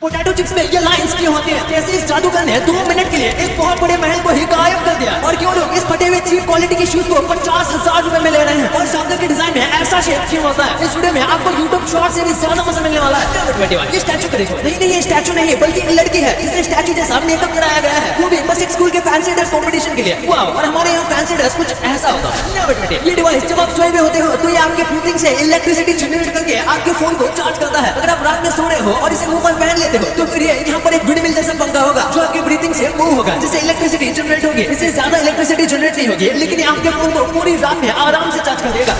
Potato chips में ये lines क्यों होती हैं? जैसे इस जादूगर ने 2 मिनट के लिए एक बहुत बड़े महल को ही गायब कर दिया। और क्यों लोग इस फटे हुए चीप क्वालिटी के शूज को 50,000 रुपए में ले रहे हैं? और शानदार के डिजाइन में ऐसा शेप क्यों होता है? इस वीडियो में आपको यूट्यूब शॉर्ट से भी ज्यादा मजा मिलने वाला है। ये स्टैचू को देखो। नहीं, ये स्टैचू नहीं है, बल्कि एक लड़की है जिसे स्टैचू जैसा मेकअप कराया गया है, वो भी बस एक स्कूल के फैंसी ड्रेस कॉम्पिटिशन के लिए। वाओ! और हमारे यहाँ फैंसी ड्रेस कुछ ऐसा होता है। ये डिवाइस जब आप सोए हुए होते हो तो ये आपके ब्रीथिंग से इलेक्ट्रिसिटी जनरेट करके आपके फोन को चार्ज करता है। अगर आप रात में सो रहे हो और इसे मुंह पर पहन लेते हो तो फिर ये यहाँ पर एक विंडमिल जैसा पंखा होगा जो आपके ब्रीथिंग से मूव होगा, जिससे इलेक्ट्रिसिटी जनरेट होगी। इससे ज्यादा इलेक्ट्रिसिटी जनरेट नहीं होगी, लेकिन ये आपके फोन को पूरी रात में आराम से चार्ज कर देगा।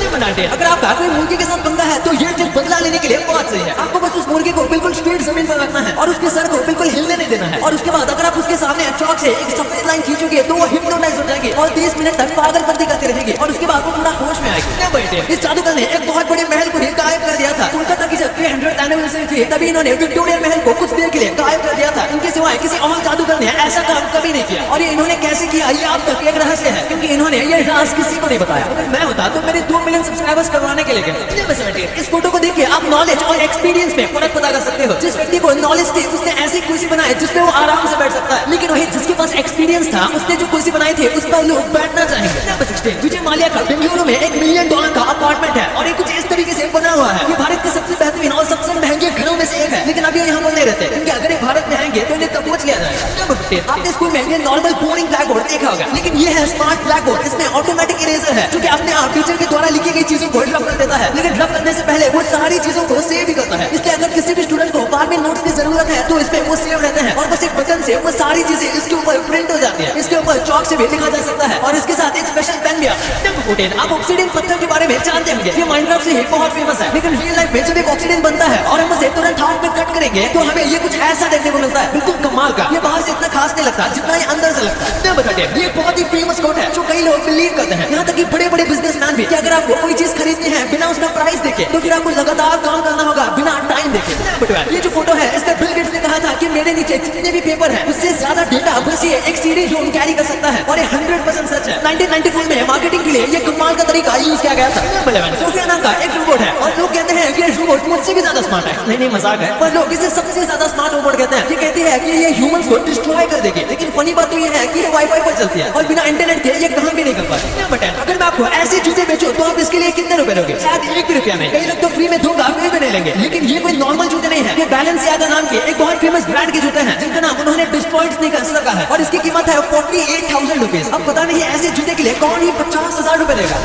अगर आपका कोई मुर्गी के साथ पंगा है तो ये चीज बदला लेने के लिए बहुत सही है। आपको बस उस मुर्गे को बिल्कुल स्ट्रेट जमीन पर रखना है और उसके सर को बिल्कुल हिलने नहीं देना है। और उसके बाद अगर आप उसके सामने चौक से एक सफेद लाइन खींचोगे तो वो हिप्नोटाइज हो जाएगी और 30 मिनट तक पागलपंती करती रहेगी और उसके बाद वो पूरा होश में आएगी। क्या बेटे, इस जादूगर ने एक बहुत बड़े महल को ही गायब कर दिया था। कोलकाता की जब 300th एनिवर्सरी थी तभी इन्होंने विक्टोरिया महल को कुछ देर के लिए गायब कर दिया था। इनके सिवाय किसी और जादूगर ने ऐसा काम कभी नहीं किया। और ये इन्होंने कैसे किया ये आप तक एक रहस्य है, क्योंकि इन्होंने ये राज किसी को नहीं बताया। अगर मैं होता तो मेरे 2 मिलियन सब्सक्राइबर्स करवाने के लिए गए। इस फोटो को देखिए आप नॉलेज और एक्सपीरियंस में फर्क पता कर सकते हो। जिस व्यक्ति को नॉलेज थी उसने ऐसी कुर्सी बनाई जिसपे वो आराम से बैठ सकता है, लेकिन वही जिसके पास एक्सपीरियंस था उसने जो कुर्सी बनाई थी उस पर लोग बैठना चाहेंगे। विजय माल्या का बेंगलुरु में $1 मिलियन का अपार्टमेंट है और ये कुछ इस तरीके से बना हुआ है। ये भारत के सबसे बेहतरीन और सबसे महंगे घरों में से एक है, लेकिन अभी यहाँ पर नहीं रहते क्योंकि अगर ये भारत में आएंगे तो इन्हें तबूच लिया जाएगा। आपने स्कूल में ये नॉर्मल बोरिंग ब्लैक बोर्ड देखा होगा, लेकिन ये है स्मार्ट ब्लैक बोर्ड। इसमें ऑटोमेटिक इरेजर है जो कि अपने आप टीचर के द्वारा लिखी गई चीजों को रब कर देता है, लेकिन रब करने से पहले वो सारी चीजों को सेव भी करता है। इसलिए अगर किसी भी स्टूडेंट को बाद में नोट्स की जरूरत है तो इसमें वो सेव रहते हैं और बस एक बटन से वो सारी चीजें इसके ऊपर प्रिंट हो जाती है। इसके ऊपर चौक से भी लिखा जा सकता है और इसके साथ एक स्पेशल पेन भी आता है। आप ऑक्सीडेंट पत्थर के बारे में जानते होंगे, ये माइनक्राफ्ट से ही बहुत फेमस है, लेकिन रियल लाइफ में जब एक ऑक्सीडेंट बनता है और हम उसे तुरंत हाथ में कट करेंगे तो हमें ये कुछ ऐसा देखने को मिलता है, बिल्कुल कमाल का। ये बाहर से इतना खास नहीं लगता जितना ये अंदर से लगता है। ये बहुत ही फेमस कोट है जो कई लोग बिलीव करते हैं, यहाँ तक कि बड़े बड़े बिजनेसमैन भी, कि अगर आपको कोई चीज खरीदनी है बिना उसका प्राइस देखे तो फिर आपको लगातार काम करना होगा बिना टाइम देखे। ये जो फोटो है इसमें बिल गेट्स ने कहा था कि मेरे नीचे जितने भी पेपर है उससे ज्यादा डेटा बस ये एक सीडी ड्रोन कैरी कर सकता है, और ये 100% सच है। 1994 में मार्केटिंग के लिए ये कमाल का तरीका यूज किया गया था। सोफिया नाम का एक रोबोट है और लोग कहते हैं कि ये रोबोट मुझसे भी ज्यादा स्मार्ट है। नहीं मजाक है, पर लोग इसे सबसे ज्यादा स्मार्ट रोबोट कहते हैं। ये कहते हैं कि ये ह्यूमंस को डिस्ट्रॉय कर देगी, लेकिन फनी बात तो ये है कि ये वाईफाई पर चलती है और बिना इंटरनेट के ये काम भी नहीं कर पाती। अगर मैं आपको ऐसे जूते बेचूं तो आप इसके लिए कितने रुपए लोगे? शायद ₹1 में। कई लोग तो फ्री में दूंगा फिर भी नहीं लेंगे, लेकिन ये कोई नॉर्मल जूते नहीं है। ये बैलेंसियागा नाम के एक बहुत फेमस ब्रांड के जूते हैं जिनका नाम उन्होंने डिस्ट्रॉयड स्नीकर्स रखा है और इसकी कीमत है 48,000 रुपीज। अब पता नहीं ऐसे जूते के लिए कौन ही 50,000 रुपए देगा।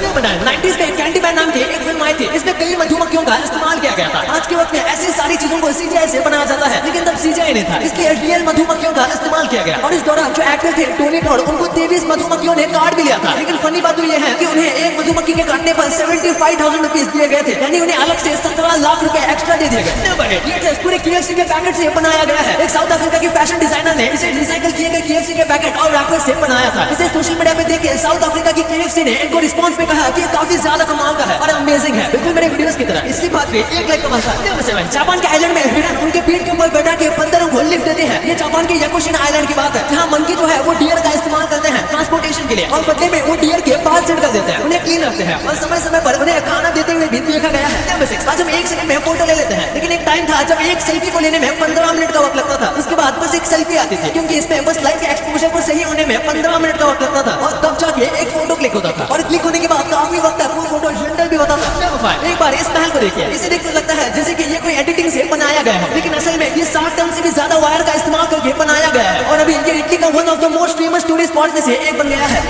90s में कैंडीमैन नाम की एक फिल्म आई थी, इसमें कई मधुमक्खियों का इस्तेमाल किया गया था। आज के वक्त में ऐसी सारी चीजों को सीजीआई से बनाया जाता है, लेकिन तब सीजीआई नहीं था, इसलिए रियल मधुमक्खियों का इस्तेमाल किया गया। और इस दौरान जो एक्टर थे टोनी टॉड, उनको 23 मधुमक्खियों ने काट भी लिया था। लेकिन फनी बात तो ये है कि उन्हें एक मधुमक्खी के काटने पर 75,000 रुपीज दिए गए थे, यानी उन्हें अलग से 17 लाख रुपए एक्स्ट्रा दे दिए गए। ये ड्रेस पूरे KFC के पैकेट से बनाया गया है। एक साउथ अफ्रीका की फैशन डिजाइनर ने इसे रिसाइकल किए गए KFC के पैकेट और रैपर से बनाया था। इसे सोशल मीडिया पे देख के साउथ अफ्रीका की KFC ने इनको रिस्पॉन्स में कहा कि ये काफी ज्यादा कमाल का है और अमेजिंग है, बिल्कुल मेरे वीडियोस की तरह। इसी बात पे 1 लाख कमाल था। जापान के आइलैंड में हिरन उनके पीठ के ऊपर बैठा के बंदरों को लिफ्ट देते हैं। ये जापान के याकुशिना आइलैंड की बात है, जहाँ मंकी जो है वो डियर का इस्तेमाल करते हैं ट्रांसपोर्टेशन के लिए और बदले में वो डियर के बाल सेट कर देते हैं, उन्हें क्लीन रखते हैं और समय समय पर उन्हें खाना देते हुए भी देखा गया है। आज हम 1 सेकंड में फोटो ले लेते हैं, लेकिन एक टाइम था जब एक सेल्फी को लेने में 15 मिनट का वक्त लगता था। उसके बाद बस एक सेल्फी आती थी, क्योंकि इसमें बस लाइट के एक्सपोजर को सही होने में 15 मिनट का वक्त लगता था और तब जाके एक फोटो क्लिक होता था और क्लिक होने के बाद काफी वक्त तक वो फोटो रेंडर भी होता था। एक बार इस महल को देखिए, इसे देखकर लगता है जैसे कि ये कोई एडिटिंग से बनाया गया है, लेकिन असल में ये 60 टन से भी ज्यादा वायर का इस्तेमाल करके बनाया गया है और अभी ये इटली का one of the most famous tourist spot में से एक बन गया है।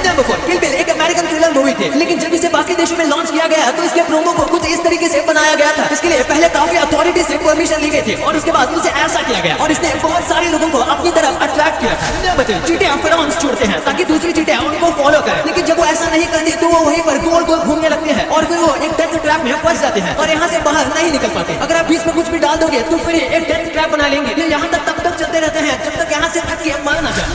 किल बिल एक अमेरिकन थ्रिलर मूवी थी, लेकिन जब इसे बाकी देशों में लॉन्च किया गया तो इसके प्रोमो को कुछ इस तरीके से बनाया गया था। इसके लिए पहले काफी अथॉरिटी से परमिशन ली गई थी और उसके बाद उसे ऐसा किया गया और इसने बहुत सारे लोगों को अपनी तरफ अट्रैक्ट किया था। चींटियां फेरोमोन्स छोड़ते हैं ताकि दूसरी चींटियां उनको फॉलो करें, लेकिन जब वो ऐसा नहीं करती तो वो वहीं पर गोल गोल घूमने लगते हैं और फिर वो एक डेथ ट्रैप में फंस जाते हैं और यहाँ से बाहर नहीं निकल पाते। अगर आप बीच में कुछ भी डाल दोगे तो फिर एक डेथ ट्रैप बना लेंगे। ये यहाँ तक तब तक चलते रहते हैं जब तक यहाँ से थक के मर ना जाए।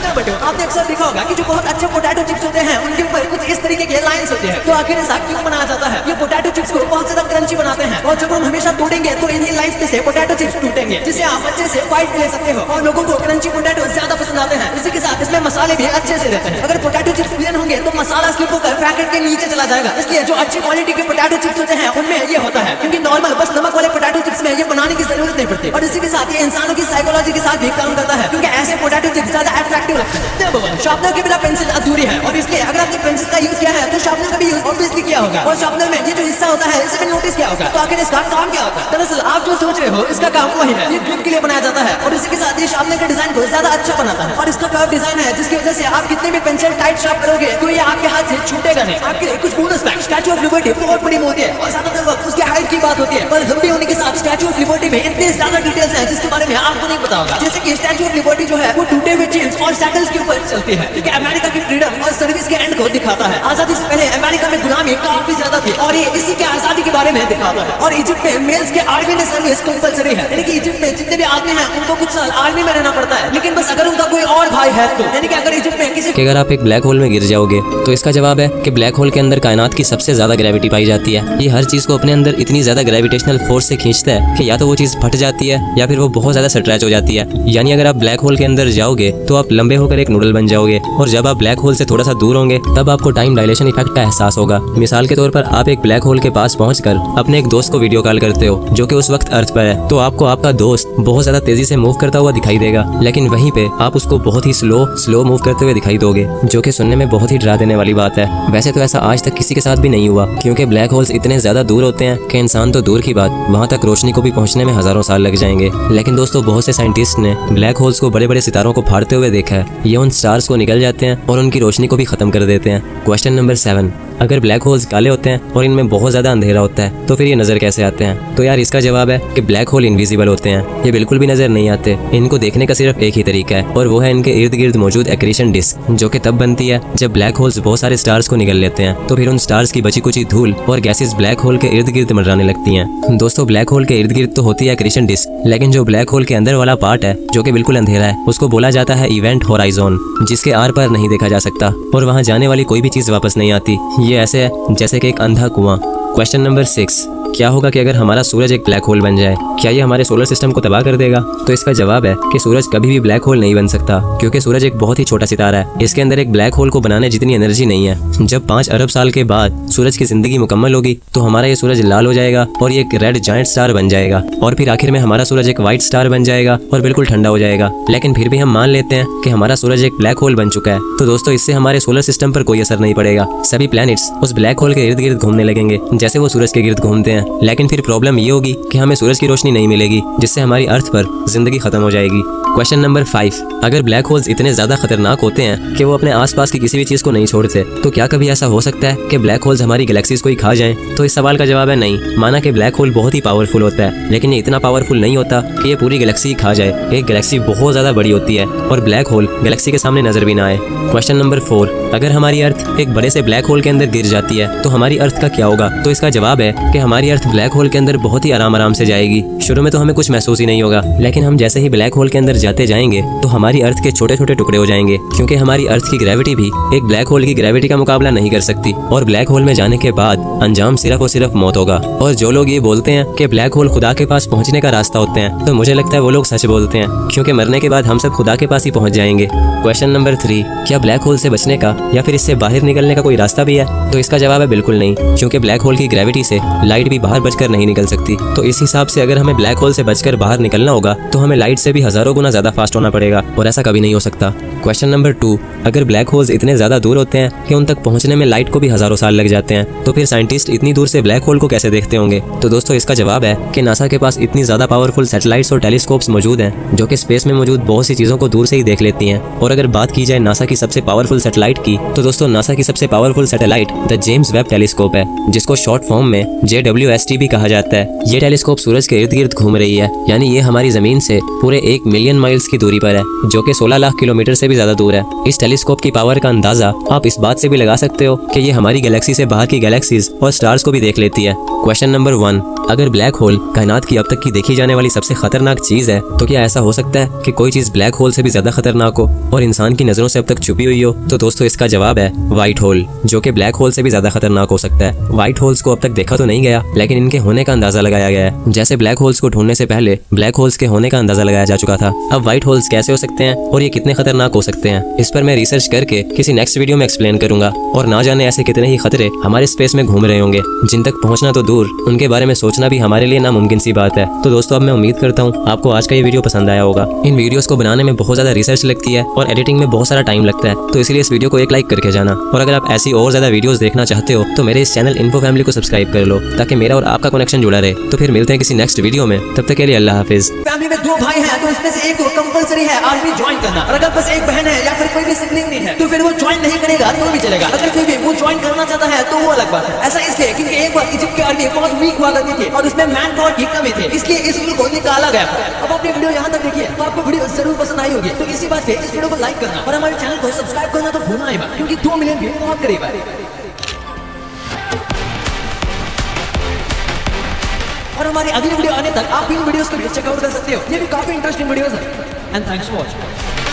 आपने अक्सर देखा होगा कि जो बहुत अच्छे पोटैटो चिप्स होते हैं उनके ऊपर कुछ इस तरीके के लाइंस होते हैं, तो आखिर ऐसा क्यों बनाया जाता है? ये पोटैटो चिप्स को बहुत ज्यादा क्रंची बनाते हैं और जब हम हमेशा तोड़ेंगे तो इन्हीं लाइंस में से पोटैटो चिप्स टूटेंगे, जिससे आप अच्छे से फाइट ले सकते हो और लोगों को क्रंची पोटैटो ज्यादा पसंद आते हैं। इसी के साथ इसमें मसाले भी अच्छे से रहते हैं। अगर पोटैटो चिप्स प्लेन होंगे तो मसाला स्लिप होकर पैकेट के नीचे चला जाएगा, इसलिए जो अच्छी क्वालिटी के पोटैटो चिप्स होते हैं उनमें ये होता है, क्योंकि नॉर्मल बस नमक वाले पोटैटो चिप्स में ये बनाने की जरूरत नहीं पड़ती। और इसी के साथ ये इंसानों की साइकोलॉजी के साथ भी काम करता है, क्योंकि ऐसे पोटैटो चिप्स ज्यादा अट्रैक्टिव लगते हैं। शार्पनर के बिना पेंसिल अधूरी है, और इसलिए अगर आपने पेंसिल का यूज किया है तो शार्पनर का भी यूज ऑब्वियसली किया होगा। और शार्पनर में ये जो हिस्सा होता है इसे भी नोटिस किया होगा। तो आखिर इसका काम क्या होगा? दरअसल आप जो सोच रहे हो इसका काम वही है, ये ग्रिप के लिए बनाया जाता है। और इसी के साथ ये शार्पनर के डिजाइन को ज्यादा अच्छा बनाता है। और इसका कर्व डिजाइन है जिसकी वजह से आप कितने भी पेंसिल टाइट शार्प करोगे तो ये आपके हाथ से छूटेगा नहीं। आपके लिए कुछ bonus fact, statue of liberty बहुत बड़ी होती है और ज्यादातर वक्त उसकी हाइट की बात होती है, पर लंबी होने के साथ स्टैच्यू ऑफ लिबर्टी में इतने ज्यादा डिटेल्स हैं जिसके बारे में आपको नहीं पता होगा। जैसे कि स्टैच्यू ऑफ लिबर्टी जो है वो टूटे हुए चेन्स और सैडल्स के ऊपर चलती है, क्योंकि अमेरिका की फ्रीडम और सर्विस के एंड को दिखाता है। आजादी से पहले अमेरिका में गुलामी काफी ज्यादा थी और ये इसी के आजादी के बारे में दिखाता है। और इजिप्ट में मेल्स के आर्मी में सर्विस कंपलसरी है, यानी कि इजिप्ट में जितने भी आदमी हैं उनको कुछ साल आर्मी में रहना पड़ता है, लेकिन बस अगर उनका कोई और भाई है तो, यानी कि अगर इजिप्ट में किसी अगर आप एक ब्लैक होल में गिर जाओगे तो इसका जवाब है कि ब्लैक होल के अंदर कायनात की सबसे ज्यादा ग्रेविटी पाई जाती है। ये हर चीज को अपने अंदर इतनी ज्यादा ग्रेविटेशनल फोर्स से खींचता है कि या तो वो चीज फट जाती है या फिर वो बहुत ज्यादा स्ट्रेच हो जाती है। यानी अगर आप ब्लैक होल के अंदर जाओगे तो आप लंबे होकर एक नूडल बन जाओगे, और जब आप ब्लैक होल से थोड़ा सा दूर होंगे तब आपको टाइम डायलेशन इफेक्ट का एहसास होगा। मिसाल के तौर पर आप एक ब्लैक होल के पास पहुंचकर अपने एक दोस्त को वीडियो कॉल करते हो जो कि उस वक्त अर्थ पर है, तो आपको आपका दोस्त बहुत ज्यादा तेजी से मूव करता हुआ दिखाई देगा, लेकिन वहीं पे आप उसको बहुत ही स्लो मूव करते हुए दिखाई दोगे, जो कि सुनने में बहुत ही डरा देने वाली बात है। वैसे तो ऐसा आज तक किसी के साथ भी नहीं हुआ, क्योंकि ब्लैक होल्स इतने ज्यादा दूर होते हैं कि इंसान तो दूर की बात, वहां तक रोशनी को भी पहुंचने में हजारों साल लग जाएंगे। लेकिन दोस्तों बहुत से साइंटिस्ट ने ब्लैक होल्स को बड़े बड़े सितारों को फाड़ते हुए देखा है। ये उन स्टार्स को निकल जाते हैं और उनकी रोशनी को भी खत्म कर देते हैं। क्वेश्चन नंबर 7, अगर ब्लैक होल्स काले होते हैं और इनमें बहुत ज्यादा अंधेरा होता है तो फिर ये नजर कैसे आते हैं? तो यार इसका जवाब है कि ब्लैक होल इनविजिबल होते हैं, ये बिल्कुल भी नजर नहीं आते। इनको देखने का सिर्फ एक ही तरीका है और वो है इनके इर्द गिर्द मौजूद एक्रीशन डिस्क, जो कि तब बनती है जब ब्लैक होल्स बहुत सारे स्टार्स को निगल लेते हैं, तो फिर उन स्टार्स की बची कुची धूल और गैसेस ब्लैक होल के इर्द गिर्द मंडराने लगती हैं। दोस्तों ब्लैक होल के इर्द गिर्द तो होती है एक्रीशन डिस्क, लेकिन जो ब्लैक होल के अंदर वाला पार्ट है जो कि बिल्कुल अंधेरा है उसको बोला जाता है इवेंट होराइजन, जिसके आर पार नहीं देखा जा सकता और वहाँ जाने वाली कोई भी चीज वापस नहीं आती। ये ऐसे है जैसे कि एक अंधा कुआं। क्वेश्चन नंबर 6, क्या होगा कि अगर हमारा सूरज एक ब्लैक होल बन जाए? क्या ये हमारे सोलर सिस्टम को तबाह कर देगा? तो इसका जवाब है कि सूरज कभी भी ब्लैक होल नहीं बन सकता, क्योंकि सूरज एक बहुत ही छोटा सितारा है। इसके अंदर एक ब्लैक होल को बनाने जितनी एनर्जी नहीं है। जब 5 अरब साल के बाद सूरज की जिंदगी मुकम्मल होगी तो हमारा ये सूरज लाल हो जाएगा और ये एक रेड जायंट स्टार बन जाएगा, और फिर आखिर में हमारा सूरज एक व्हाइट स्टार बन जाएगा और बिल्कुल ठंडा हो जाएगा। लेकिन फिर भी हम मान लेते हैं कि हमारा सूरज एक ब्लैक होल बन चुका है, तो दोस्तों इससे हमारे सोलर सिस्टम पर कोई असर नहीं पड़ेगा। सभी प्लैनेट्स उस ब्लैक होल के इर्द गिर्द घूमने लगेंगे जैसे वो सूरज के गिर्द घूमते हैं, लेकिन फिर प्रॉब्लम ये होगी कि हमें सूरज की रोशनी नहीं मिलेगी, जिससे हमारी अर्थ पर जिंदगी खत्म हो जाएगी। क्वेश्चन नंबर 5, अगर ब्लैक होल्स इतने ज्यादा खतरनाक होते हैं कि वो अपने आसपास की किसी भी चीज को नहीं छोड़ते, तो क्या कभी ऐसा हो सकता है कि ब्लैक होल्स हमारी गैलेक्सीज को ही खा जाएं? तो इस सवाल का जवाब है नहीं। माना कि ब्लैक होल बहुत ही पावरफुल होता है, लेकिन ये इतना पावरफुल नहीं होता कि ये पूरी गैलेक्सी ही खा जाए। एक गैलेक्सी बहुत ज्यादा बड़ी होती है और ब्लैक होल गैलेक्सी के सामने नजर भी ना आए। क्वेश्चन नंबर 4, अगर हमारी अर्थ एक बड़े से ब्लैक होल के अंदर गिर जाती है तो हमारी अर्थ का क्या होगा? तो इसका जवाब है कि हमारी अर्थ ब्लैक होल के अंदर बहुत ही आराम से जाएगी। शुरू में तो हमें कुछ महसूस ही नहीं होगा, लेकिन हम जैसे ही ब्लैक होल के अंदर जाते जाएंगे तो हमारी अर्थ के छोटे छोटे टुकड़े हो जाएंगे, क्योंकि हमारी अर्थ की ग्रेविटी भी एक ब्लैक होल की ग्रेविटी का मुकाबला नहीं कर सकती, और ब्लैक होल में जाने के बाद अंजाम सिर्फ और सिर्फ मौत होगा। और जो लोग ये बोलते हैं कि ब्लैक होल खुदा के पास पहुंचने का रास्ता होते हैं, तो मुझे लगता है वो लोग सच बोलते हैं, क्योंकि मरने के बाद हम सब खुदा के पास ही पहुंच जाएंगे। क्वेश्चन नंबर 3, क्या ब्लैक होल से बचने का या फिर इससे बाहर निकलने का कोई रास्ता भी है? तो इसका जवाब है बिल्कुल नहीं, क्योंकि ब्लैक होल की ग्रेविटी से लाइट भी बाहर बचकर नहीं निकल सकती। तो इस हिसाब से अगर हमें ब्लैक होल से बचकर बाहर निकलना होगा तो हमें लाइट से भी हजारों गुना ज्यादा फास्ट होना पड़ेगा, और ऐसा कभी नहीं हो सकता। क्वेश्चन नंबर 2, अगर ब्लैक होल्स इतने ज्यादा दूर होते हैं कि उन तक पहुंचने में लाइट को भी हजारों साल लग जाते हैं, तो फिर साइंटिस्ट इतनी दूर से ब्लैक होल को कैसे देखते होंगे? तो दोस्तों इसका जवाब है कि नासा के पास इतनी ज्यादा पावरफुल सैटेलाइट्स और टेलीस्कोप्स मौजूद हैं जो कि स्पेस में मौजूद बहुत सी चीजों को दूर से ही देख लेती हैं। और अगर बात की जाए नासा की सबसे पावरफुल सैटेलाइट की, तो दोस्तों नासा की सबसे powerful satellite the James Webb telescope है, जिसको शॉर्ट फॉर्म में JWST भी कहा जाता है। ये टेलीस्कोप सूरज के इर्द गिर्द घूम रही है, यानी ये हमारी जमीन से पूरे 1 मिलियन माइल्स की दूरी पर है, जो कि 16 लाख किलोमीटर से भी ज्यादा दूर है। इस टेलीस्कोप की पावर का अंदाजा आप इस बात से भी लगा सकते हो कि ये हमारी गैलेक्सी से बाहर की गैलेक्सीज और स्टार्स को भी देख लेती है। क्वेश्चन नंबर 1, अगर ब्लैक होल कायनात की अब तक की देखी जाने वाली सबसे खतरनाक चीज है, तो क्या ऐसा हो सकता है कि कोई चीज ब्लैक होल से भी ज्यादा खतरनाक हो और इंसान की नजरों से अब तक छुपी हुई हो? तो दोस्तों इसका जवाब है व्हाइट होल, जो कि ब्लैक होल से भी ज्यादा खतरनाक हो सकता है। व्हाइट होल्स को अब तक देखा तो नहीं गया, लेकिन इनके होने का अंदाजा लगाया गया है। जैसे ब्लैक होल्स को ढूंढने से पहले ब्लैक होल्स के होने का अंदाजा लगाया जा चुका था, अब व्हाइट होल्स कैसे हो सकते हैं और ये कितने खतरनाक हो सकते हैं, इस पर मैं रिसर्च करके किसी नेक्स्ट वीडियो में एक्सप्लेन करूंगा। और ना जाने ऐसे कितने ही खतरे हमारे स्पेस में घूम रहे रहे होंगे, जिन तक पहुंचना तो दूर उनके बारे में सोचना भी हमारे लिए नामुमकिन सी बात है। तो दोस्तों, अब मैं उम्मीद करता हूँ आपको आज का ये वीडियो पसंद आया होगा। इन वीडियोस को बनाने में बहुत ज़्यादा रिसर्च लगती है और एडिटिंग में बहुत सारा टाइम लगता है, तो इसलिए इस वीडियो को एक लाइक करके जाना। और अगर आप ऐसी और ज़्यादा वीडियोस देखना चाहते हो तो मेरे इस चैनल इन्फो फैमिली को सब्सक्राइब कर लो, ताकि मेरा और आपका कनेक्शन जुड़ा रहे। तो फिर मिलते हैं किसी नेक्स्ट वीडियो में, तब तक के लिए अल्लाह हाफिज़। फैमिली में 2 भाई हैं तो इसमें से एक को कंपलसरी है आर्मी ज्वाइन करना, और अगर बस एक बहन है या फिर कोई भी सिबलिंग नहीं है तो फिर वो ज्वाइन नहीं करेगा तो भी चलेगा। अगर फिर भी वो ज्वाइन करना चाहता है तो वो अलग बात है। ऐसा इसलिए क्योंकि एक बार इजिप्ट की आर्मी बहुत वीक हुआ करती थी और उसमें मैन पावर की कमी थी, इसलिए इस रूल को निकाला गया। अब आपने वीडियो यहाँ तक देखिए तो आपको वीडियो जरूर पसंद आई होगी, तो इसी बात से इस वीडियो को लाइक करना और हमारे चैनल को सब्सक्राइब करना तो भूलना ही मत, क्योंकि 2 मिलियन व्यू बहुत करीब है। और हमारी अगली वीडियो आने तक आप इन वीडियोस को भी चेकआउट कर सकते हो, ये भी काफी इंटरेस्टिंग वीडियोस है। And thanks for watching.